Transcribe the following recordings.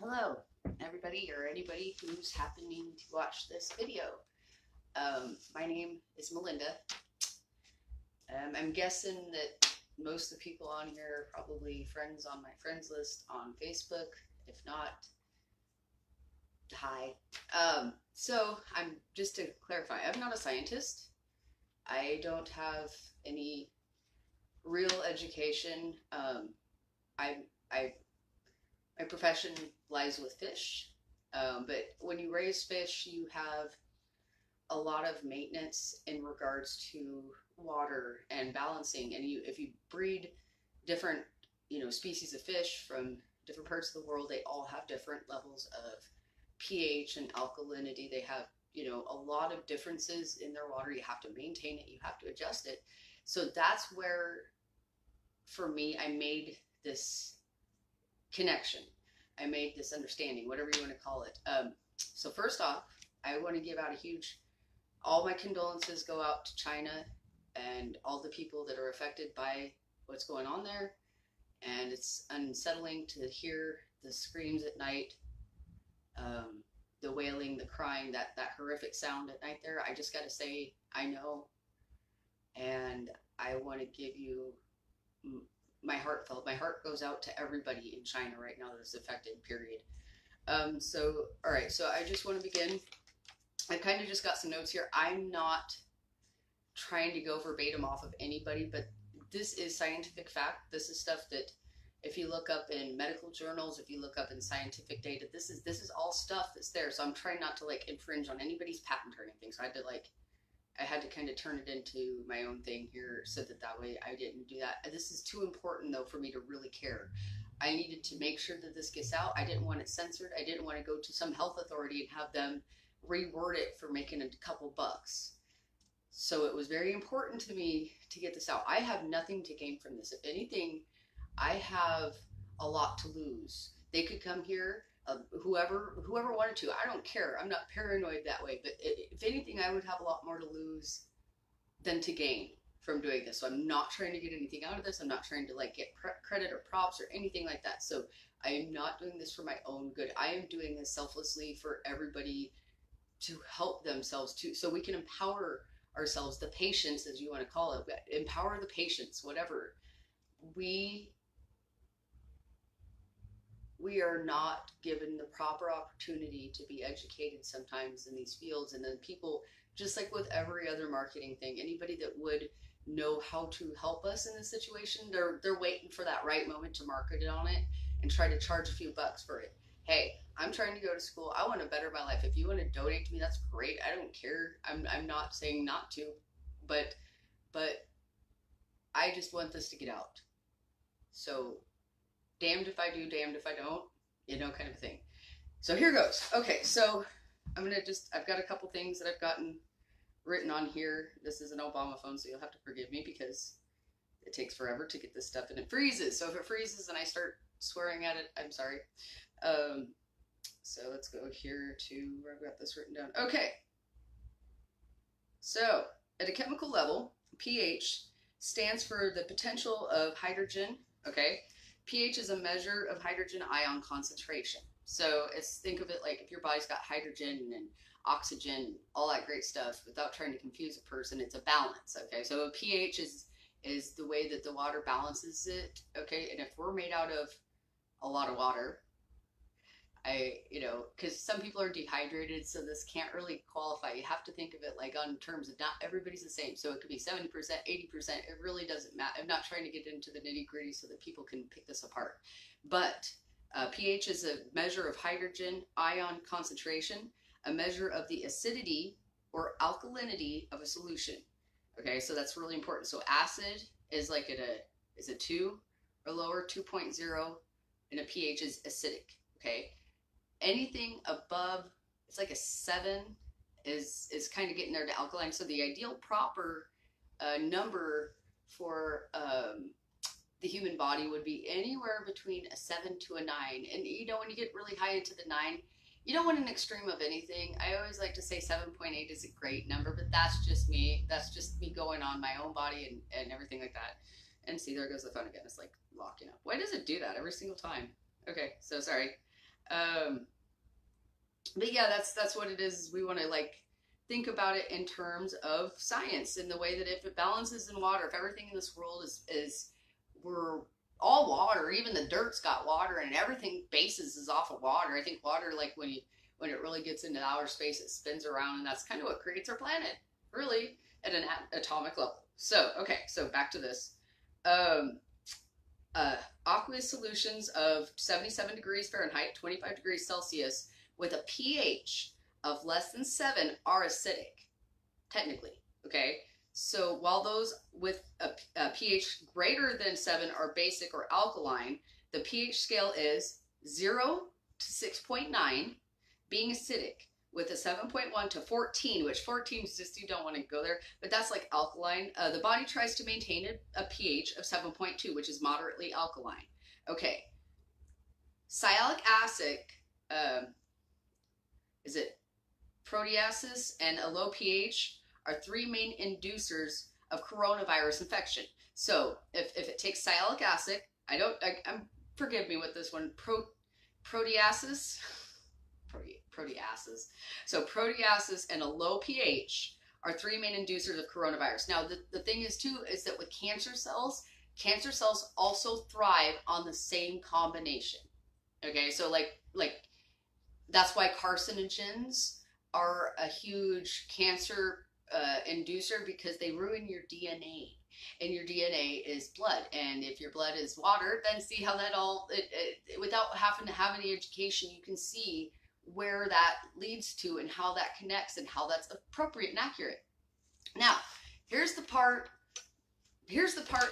Hello, everybody or anybody who's happening to watch this video. My name is Melinda. I'm guessing that most of the people on here are probably friends on my friends list on Facebook. If not, hi. So I'm just to clarify, I'm not a scientist. I don't have any real education. My profession lies with fish, but when you raise fish, you have a lot of maintenance in regards to water and balancing. And if you breed different, species of fish from different parts of the world, they all have different levels of pH and alkalinity. They have, a lot of differences in their water. You have to maintain it. You have to adjust it. So that's where, for me, I made this connection. I made this understanding, whatever you want to call it. So first off, I want to give out all my condolences go out to China and all the people that are affected by what's going on there. And it's unsettling to hear the screams at night, the wailing, the crying, that horrific sound at night there. I just got to say, I know, and I want to give you my heartfelt. My heart goes out to everybody in China right now that's affected, period. So, all right, so I just want to begin. I kind of just got some notes here. I'm not trying to go verbatim off of anybody, but this is scientific fact. This is stuff that if you look up in medical journals, if you look up in scientific data, this is all stuff that's there. So I'm trying not to infringe on anybody's patent or anything. So I had to kind of turn it into my own thing here so that way I didn't do that. This is too important though for me to really care. I needed to make sure that this gets out. I didn't want it censored. I didn't want to go to some health authority and have them reword it for making a couple bucks. So it was very important to me to get this out. I have nothing to gain from this. If anything, I have a lot to lose. They could come here, whoever wanted to. I don't care. I'm not paranoid that way. But if anything, I would have a lot more to lose than to gain from doing this. So I'm not trying to get anything out of this. I'm not trying to get credit or props or anything like that. So I am not doing this for my own good. I am doing this selflessly for everybody to help themselves too, so we can empower ourselves, the patients, as you want to call it, empower the patients, whatever. We are not given the proper opportunity to be educated sometimes in these fields. And then people, just like with every other marketing thing, anybody that would know how to help us in this situation, they're waiting for that right moment to market it on it and try to charge a few bucks for it. Hey, I'm trying to go to school. I want to better my life. If you want to donate to me, that's great. I don't care. I'm not saying not to, but I just want this to get out. So damned if I do, damned if I don't, kind of a thing. So here goes. Okay, so I've got a couple things that I've gotten written on here. This is an Obama phone, so you'll have to forgive me because it takes forever to get this stuff and it freezes. So if it freezes and I start swearing at it, I'm sorry. So let's go here to where I've got this written down. Okay. So at a chemical level, pH stands for the potential of hydrogen. Okay. pH is a measure of hydrogen ion concentration. So think of it like if your body's got hydrogen and oxygen, all that great stuff, without trying to confuse a person, it's a balance. Okay. So a pH is the way that the water balances it. Okay. And if we're made out of a lot of water, because some people are dehydrated, so this can't really qualify. You have to think of it on terms of not everybody's the same. So it could be 70%, 80%. It really doesn't matter. I'm not trying to get into the nitty gritty so that people can pick this apart. But pH is a measure of hydrogen ion concentration, a measure of the acidity or alkalinity of a solution. Okay, so that's really important. So acid is is a 2 or lower, 2.0, and a pH is acidic. Okay. Anything above, it's like a 7 is kind of getting there to alkaline. So the ideal proper number for the human body would be anywhere between a 7 to a 9. And when you get really high into the 9, you don't want an extreme of anything. I always like to say 7.8 is a great number, but that's just me. That's just me going on my own body and everything like that. And see, there goes the phone again. It's like locking up. Why does it do that every single time? Okay, so sorry. But yeah, that's what it is. We want to like think about it in terms of science, in the way that if it balances in water, if everything in this world is we're all water, even the dirt's got water, and everything bases is off of water. I think water, like when it really gets into outer space, it spins around, and that's kind of what creates our planet, really, at an atomic level. So okay, so back to this. Aqueous solutions of 77 degrees Fahrenheit, 25 degrees Celsius, with a pH of less than 7 are acidic, technically, okay? So while those with a pH greater than 7 are basic or alkaline, the pH scale is 0 to 6.9, being acidic, with a 7.1 to 14, which 14 is just, you don't want to go there, but that's like alkaline. The body tries to maintain a pH of 7.2, which is moderately alkaline. Okay. Sialic acid, is it proteases, and a low pH are three main inducers of coronavirus infection. So if it takes sialic acid, forgive me with this one, proteases. So proteases and a low pH are three main inducers of coronavirus. Now, the thing is too, is that with cancer cells also thrive on the same combination. Okay, so like that's why carcinogens are a huge cancer inducer, because they ruin your DNA. And your DNA is blood. And if your blood is water, then see how that all, without having to have any education, you can see where that leads to and how that connects and how that's appropriate and accurate. Now, here's the part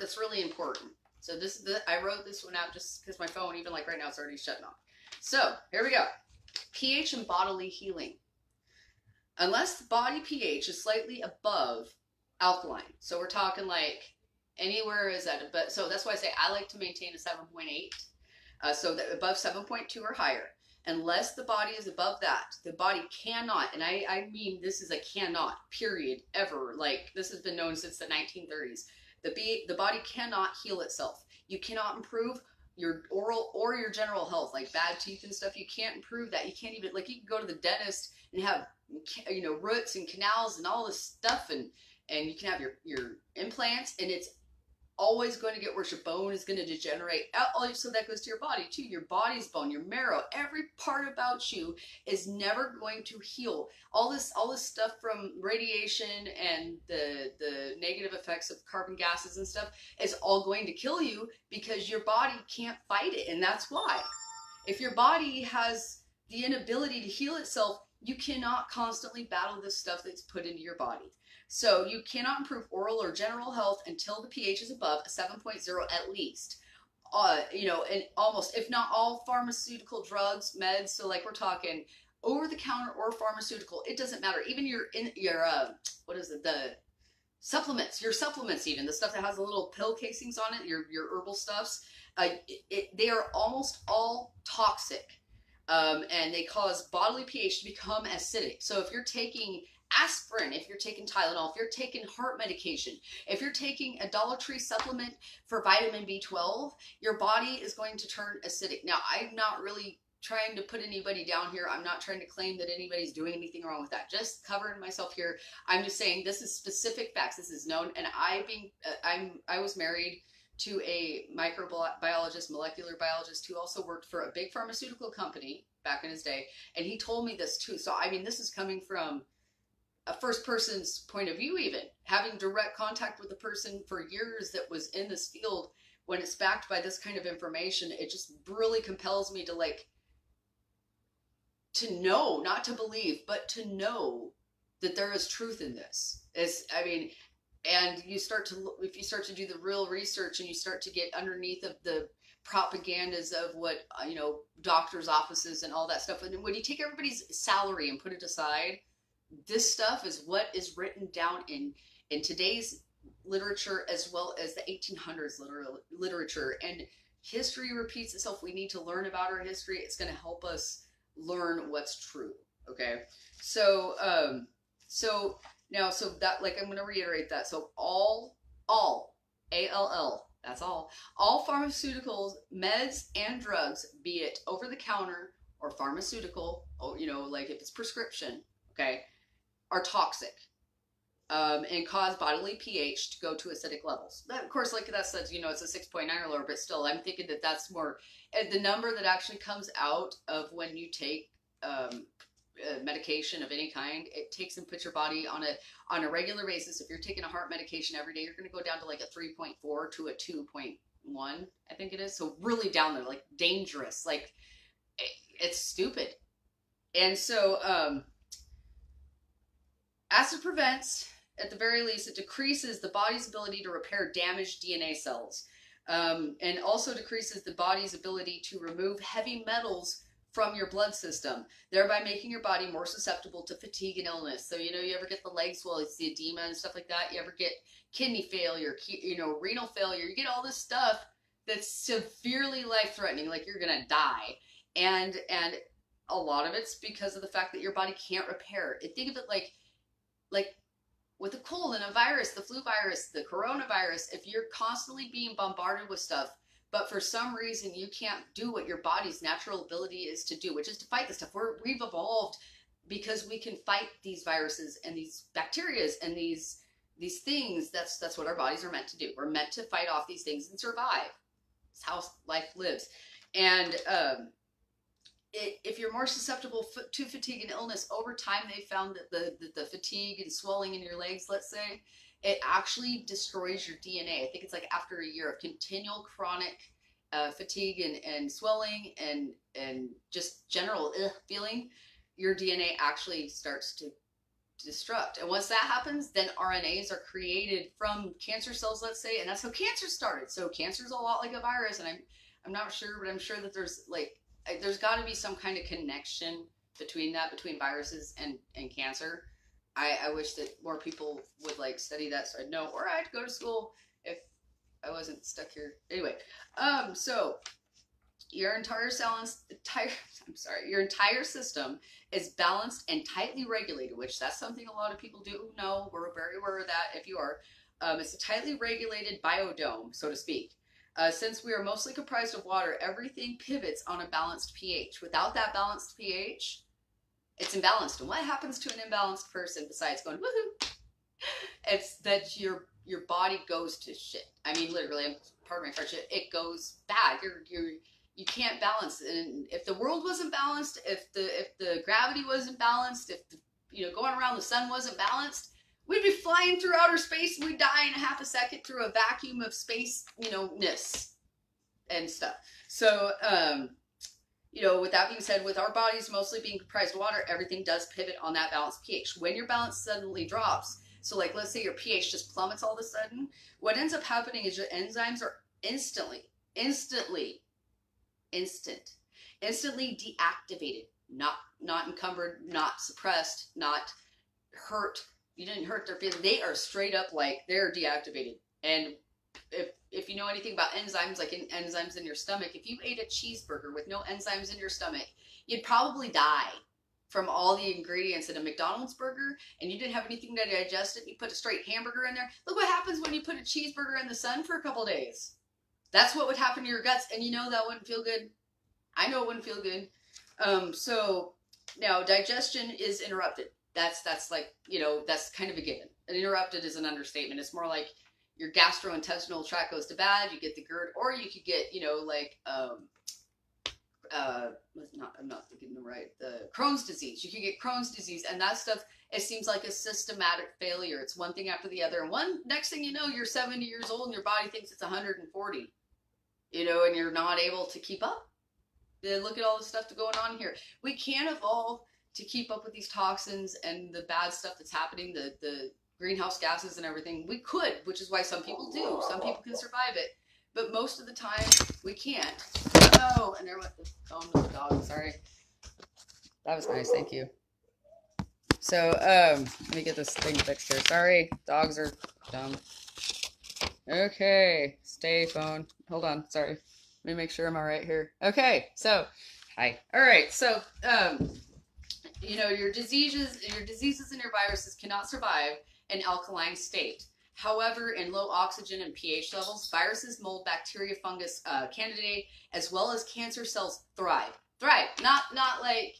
that's really important. So I wrote this one out just because my phone, even like right now, it's already shutting off. So here we go. pH and bodily healing. Unless the body pH is slightly above alkaline, so we're talking like anywhere is at, but so that's why I say I like to maintain a 7.8, so that above 7.2 or higher. Unless the body is above that, the body cannot, and I mean this is a cannot, period, ever. Like this has been known since the 1930s. The body cannot heal itself. You cannot improve your oral or your general health, like bad teeth and stuff. You can't improve that. You can't even, like, you can go to the dentist and have, you know, roots and canals and all this stuff, and you can have your implants, and it's always going to get worse. Your bone is going to degenerate. So that goes to your body too. Your body's bone, your marrow, every part about you is never going to heal. All this stuff from radiation and the negative effects of carbon gases and stuff is all going to kill you, because your body can't fight it. And that's why, if your body has the inability to heal itself, you cannot constantly battle this stuff that's put into your body. So you cannot improve oral or general health until the pH is above a 7.0 at least. You know, and almost, if not all pharmaceutical drugs, meds, so like we're talking over the counter or pharmaceutical, it doesn't matter. Even your what is it, the supplements, your supplements, even the stuff that has the little pill casings on it, your herbal stuffs, they are almost all toxic, and they cause bodily pH to become acidic. So if you're taking aspirin, if you're taking Tylenol, if you're taking heart medication, if you're taking a Dollar Tree supplement for vitamin B12, your body is going to turn acidic. Now, I'm not really trying to put anybody down here. I'm not trying to claim that anybody's doing anything wrong with that. Just covering myself here. I'm just saying this is specific facts. This is known. And I was married to a microbiologist, molecular biologist, who also worked for a big pharmaceutical company back in his day. And he told me this too. So, I mean, this is coming from a first person's point of view, even having direct contact with the person for years that was in this field. When it's backed by this kind of information, it just really compels me to to know, not to believe, but to know that there is truth in this. And you start to look, if you start to do the real research and you start to get underneath of the propagandas of what, you know, doctors' offices and all that stuff. And when you take everybody's salary and put it aside, this stuff is what is written down in today's literature, as well as the 1800s literature. And history repeats itself. We need to learn about our history. It's going to help us learn what's true. Okay. So that, like, I'm going to reiterate that. So all, ALL, That's all. All pharmaceuticals, meds, and drugs, be it over the counter or pharmaceutical, or, you know, like if it's prescription, okay, are toxic. And cause bodily pH to go to acidic levels. That, of course, like that says, you know, it's a 6.9 or lower, but still, I'm thinking that that's more, the number that actually comes out of when you take medication of any kind. It takes and puts your body on a regular basis. If you're taking a heart medication every day, you're going to go down to like a 3.4 to a 2.1, I think it is. So really down there, like dangerous, like it's stupid. And so acid prevents, at the very least, it decreases the body's ability to repair damaged DNA cells, and also decreases the body's ability to remove heavy metals from your blood system, thereby making your body more susceptible to fatigue and illness. So, you know, you ever get the leg swell, it's the edema and stuff like that. You ever get kidney failure, you know, renal failure. You get all this stuff that's severely life-threatening, like you're gonna die. And a lot of it's because of the fact that your body can't repair it. Think of it like with a cold and a virus, the flu virus, the coronavirus, if you're constantly being bombarded with stuff, but for some reason you can't do what your body's natural ability is to do, which is to fight this stuff. We've evolved because we can fight these viruses and these bacteria and these things. That's what our bodies are meant to do. We're meant to fight off these things and survive. It's how life lives. And if you're more susceptible to fatigue and illness, over time they found that the fatigue and swelling in your legs, let's say, it actually destroys your DNA. I think it's like after a year of continual chronic fatigue and swelling and just general feeling, your DNA actually starts to destruct. And once that happens, then RNAs are created from cancer cells, let's say, and that's how cancer started. So cancer is a lot like a virus, and I'm not sure, but I'm sure that there's got to be some kind of connection between viruses and cancer. I wish that more people would like study that so I'd know, or I'd go to school if I wasn't stuck here. Anyway, so your entire system is balanced and tightly regulated, which that's something a lot of people do know. We're very aware of that if you are. It's a tightly regulated biodome, so to speak. Since we are mostly comprised of water, everything pivots on a balanced pH. Without that balanced pH, it's imbalanced. And what happens to an imbalanced person besides going woohoo? It's that your body goes to shit. I mean, literally, pardon my French, it goes bad. You can't balance. And if the world wasn't balanced, if the gravity wasn't balanced, if going around the sun wasn't balanced, we'd be flying through outer space and we'd die in a half a second through a vacuum of space, ness and stuff. So, with that being said, with our bodies mostly being comprised of water, everything does pivot on that balanced pH. When your balance suddenly drops, so like let's say your pH just plummets all of a sudden, what ends up happening is your enzymes are instantly deactivated, not encumbered, not suppressed, not hurt. You didn't hurt their feelings. They are straight up like they're deactivated. And if you know anything about enzymes, like enzymes in your stomach, if you ate a cheeseburger with no enzymes in your stomach, you'd probably die from all the ingredients in a McDonald's burger, and you didn't have anything to digest it. You put a straight hamburger in there. Look what happens when you put a cheeseburger in the sun for a couple days. That's what would happen to your guts, and that wouldn't feel good. I know it wouldn't feel good. So now digestion is interrupted. That's like, that's kind of a given. And interrupted is an understatement. It's more like your gastrointestinal tract goes to bad, you get the GERD, or you could get, I'm not thinking the Crohn's disease. You could get Crohn's disease, and that stuff, it seems like a systematic failure. It's one thing after the other. And next thing you know, you're 70 years old and your body thinks it's 140, and you're not able to keep up. Look at all the stuff going on here. We can't evolve to keep up with these toxins and the bad stuff that's happening, the greenhouse gases and everything. We could, which is why some people do. Some people can survive it. But most of the time, we can't. Oh, and there went the phone with the dog. Sorry. That was nice. Thank you. So, let me get this thing fixed here. Sorry. Dogs are dumb. Okay. Stay, phone. Hold on. Sorry. Let me make sure I'm all right here. Okay. So, hi. All right. So, your diseases and your viruses cannot survive an alkaline state. However, in low oxygen and pH levels, viruses, mold, bacteria, fungus, candida, as well as cancer cells thrive. Thrive, not like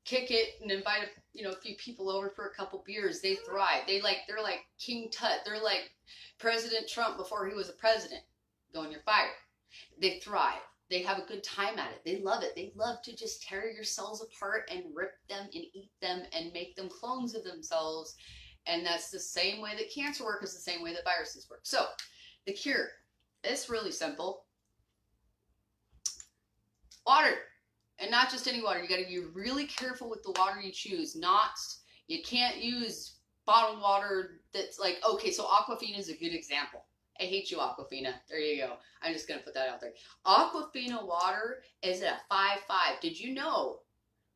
kick it and invite a few people over for a couple beers. They thrive. They're like King Tut. They're like President Trump before he was a president. Going, you're fired. They thrive. They have a good time at it. They love it. They love to just tear your cells apart and rip them and eat them and make them clones of themselves. And that's the same way that cancer works, is the same way that viruses work. So the cure, it's really simple. Water. And not just any water. You got to be really careful with the water you choose. You can't use bottled water that's like, okay, so Aquafina is a good example. I hate you, Aquafina. There you go. I'm just going to put that out there. Aquafina water is at a 5.5. Did you know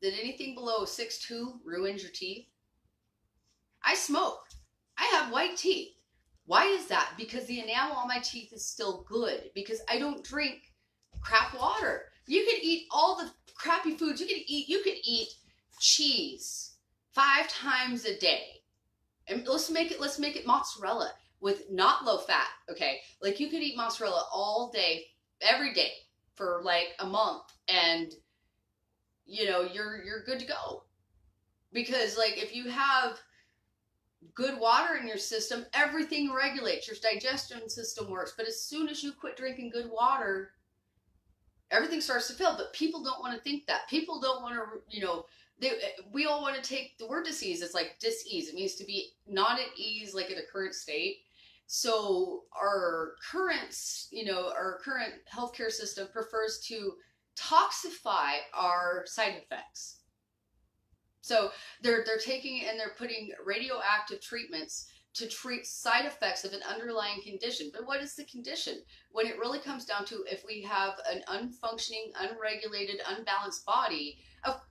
that anything below 6.2 ruins your teeth? I smoke. I have white teeth. Why is that? Because the enamel on my teeth is still good. Because I don't drink crap water. You can eat all the crappy foods. You can eat cheese 5 times a day. And let's make it mozzarella with not low fat. Okay. Like you could eat mozzarella all day, every day for like a month, and you're good to go. Because like if you have good water in your system, everything regulates. Your digestion system works. But as soon as you quit drinking good water, everything starts to fail. But people don't want to think that. People don't want to, we all want to take the word disease. It's like dis-ease. It means to be not at ease, like in a current state. So our current healthcare system prefers to toxify our side effects. So they're taking and they're putting radioactive treatments to treat side effects of an underlying condition. But what is the condition? When it really comes down to, if we have an unfunctioning, unregulated, unbalanced body,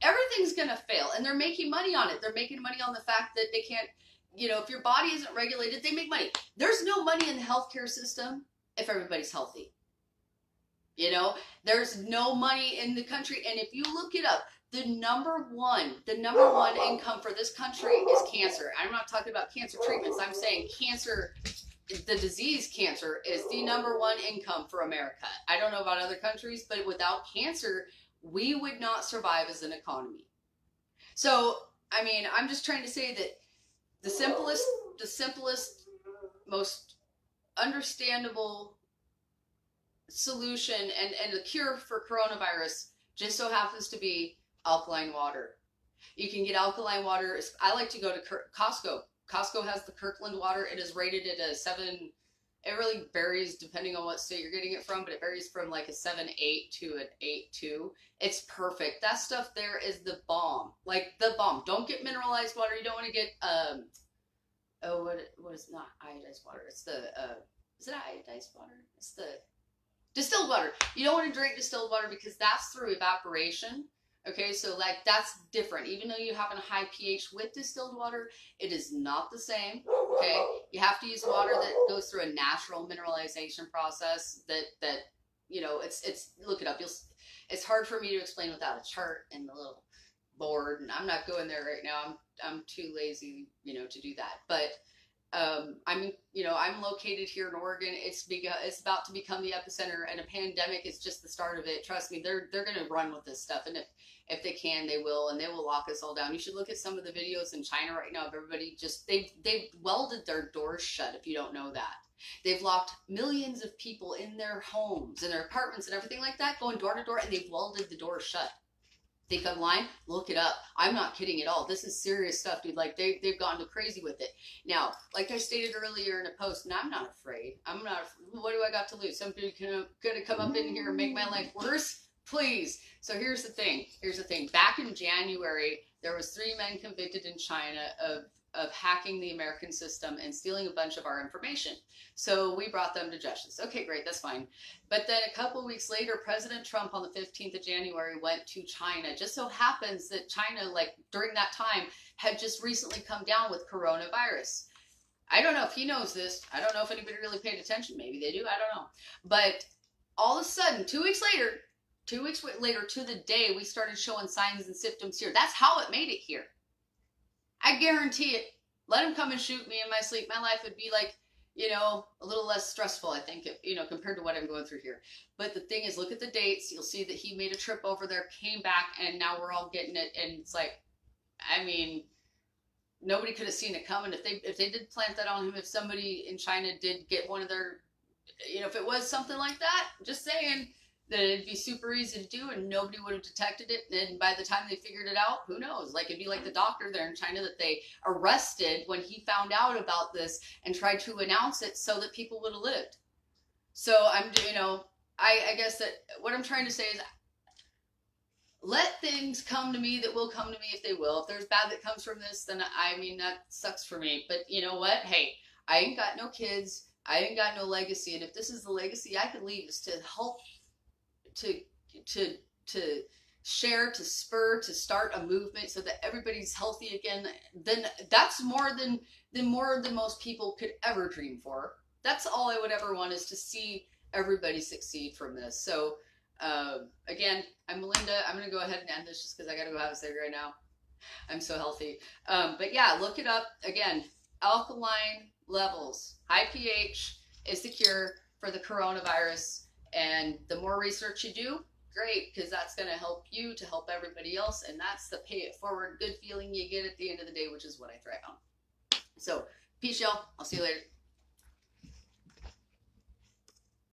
everything's going to fail. And they're making money on it. They're making money on the fact that they can't, if your body isn't regulated, they make money. There's no money in the healthcare system if everybody's healthy. There's no money in the country. And if you look it up, the number one income for this country is cancer. I'm not talking about cancer treatments. I'm saying cancer, the disease cancer, is the number one income for America. I don't know about other countries, but without cancer, we would not survive as an economy. So, I mean, I'm just trying to say that the simplest, most understandable solution and the cure for coronavirus just so happens to be alkaline water. You can get alkaline water. I like to go to Costco. Costco has the Kirkland water. It is rated at a 7. It really varies depending on what state you're getting it from, but it varies from like a 7.8 to an 8.2. It's perfect. That stuff there is the bomb. Like the bomb. Don't get mineralized water. You don't want to get what is not iodized water? It's the is it iodized water? It's the distilled water. You don't want to drink distilled water because that's through evaporation. Okay, so like that's different. Even though you have a high pH with distilled water, it is not the same. Okay, you have to use water that goes through a natural mineralization process. That it's look it up. It's hard for me to explain without a chart and the little board, and I'm not going there right now. I'm too lazy, to do that. But I'm located here in Oregon. It's about to become the epicenter, and a pandemic is just the start of it. Trust me, they're going to run with this stuff, and if they can, they will, and they will lock us all down. You should look at some of the videos in China right now of everybody they've welded their doors shut. If you don't know that, they've locked millions of people in their homes, in their apartments, and everything like that, going door to door, and they've welded the doors shut. Think online? Look it up. I'm not kidding at all. This is serious stuff, dude. Like they've gone to crazy with it. Now, like I stated earlier in a post, and I'm not afraid. What do I got to lose? Somebody gonna come up in here and make my life worse? Please. So here's the thing. Back in January, there was 3 men convicted in China of hacking the American system and stealing a bunch of our information. So we brought them to justice. Okay, great, that's fine. But then a couple of weeks later, President Trump on the 15th of January went to China. Just so happens that China, like during that time, had just recently come down with coronavirus. I don't know if he knows this. I don't know if anybody really paid attention. Maybe they do. I don't know. But all of a sudden, 2 weeks later to the day, we started showing signs and symptoms here. That's how it made it here. I guarantee it. Let him come and shoot me in my sleep. My life would be like, you know, a little less stressful, I think, you know, compared to what I'm going through here. But the thing is, look at the dates. You'll see that he made a trip over there, came back, and now we're all getting it. And it's like, I mean, nobody could have seen it coming. If they did plant that on him, if somebody in China did get one of their, you know, if it was something like that, just saying that it'd be super easy to do and nobody would have detected it. And by the time they figured it out, who knows? Like, it'd be like the doctor there in China that they arrested when he found out about this and tried to announce it so that people would have lived. So you know, I guess that what I'm trying to say is, let things come to me that will come to me if they will. If there's bad that comes from this, then I mean, that sucks for me. But you know what? Hey, I ain't got no kids. I ain't got no legacy. And if this is the legacy I could leave, is to help, to share, to spur, to start a movement so that everybody's healthy again, then that's more than most people could ever dream for. That's all I would ever want, is to see everybody succeed from this. So again, I'm Melinda. I'm going to go ahead and end this just because I got to go have a cigarette right now. I'm so healthy. But yeah, look it up. Again, alkaline levels, high pH is the cure for the coronavirus. And the more research you do, great, because that's going to help you to help everybody else. And that's the pay it forward good feeling you get at the end of the day, which is what I thrive on. So peace, y'all. I'll see you later.